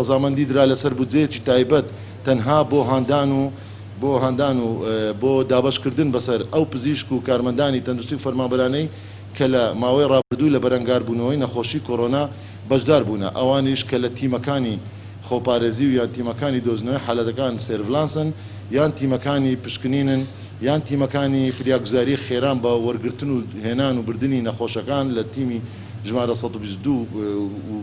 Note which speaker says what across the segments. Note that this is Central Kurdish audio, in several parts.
Speaker 1: ڕەزامەندی درا لەسەر بودجەیەکی تایبەت تەنها بۆ هەندان و بۆ دابەشکردن بەسەر ئەو پزیشک و کارمەندانی تەندروستی و فەرمانبەرانەی کە لە ماوەی ڕابردوو لە بەرەنگاربوونەوەی نەخۆشی کۆڕۆنا بەشدار بوون ئەوانیش کە لە تیمەکانی خۆپارێزی و یان تیمەکانی دۆزنەوەی حالەتەکان سێرڤلانسن یان تیمەکانی پشکنینن یان تیمەکانی فریاگوزاری خێران بە وەرگرتن و هێنان و بردننی نەخۆشەکان لە تیمی ژمارە 122 و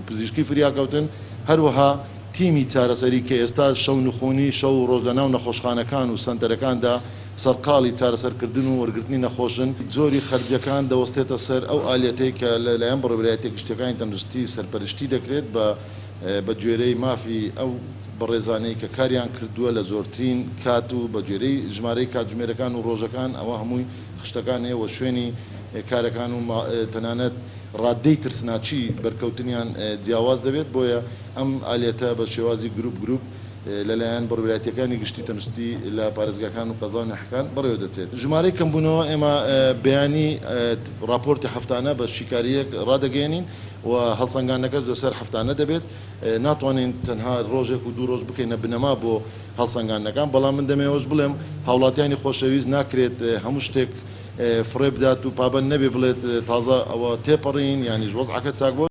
Speaker 1: پزیشکی فریاکەوتن هەروەها تیمی چارەسەری کە ئێستا شەو نخۆنی شەو ڕۆژ لەناو نەخۆشخانەکان و سنتەرەکاندا سەرقاڵی چارەسەرکردن و وەرگرتنی نەخۆشن زۆری خەرجەکان دەوەستێتە سەر ئەو ئالەتەی کە لەلایەن بڕێوەبرایەتە گشتەکانی تەندروستی سەرپەرشتی دەکرێت بە گوێرەی مافی ئەو بەڕێزانەی کە کاریان کردووە لە زۆرترین کات و بە گوێرەی ژمارەی کاتژمێرەکان و ڕۆژەکان ئەوە هەمووی خشتەکان هەیە و شوێنی کارەکان و تەنانەت ڕادەی ترسناچی بەرکەوتنیان جیاواز دەبێت بۆیە ئەم ئالێتە بە شێوازی گروپ لەلایەن بڕێوەبرایەتەکانی گشتی تەندروستی لە پارێزگاکان و قەزا و نەحەکان بەڕێوە دەچێت. ژمارەی کەمبوونەوە ئێمە بەیانی راپۆرتی هەفتانە بە شیکاریەک ڕادەگەێنین و هەڵسەنگانەکەش لەسەر هەفتانە دەبێت ناتوانین تەنها ڕۆژێک و دوو ڕۆژ بکەینە بنەما بۆ هەڵسەنگانەکان بەڵام من دەمەوێت بڵێم هاوڵاتیانی خۆشەویست ناکرێت هەموو شتێک فڕێ بدات و پابەند نەبێ بڵێت تازە ئەوە تێپەڕین یانیش وەزعەکە چاک بۆ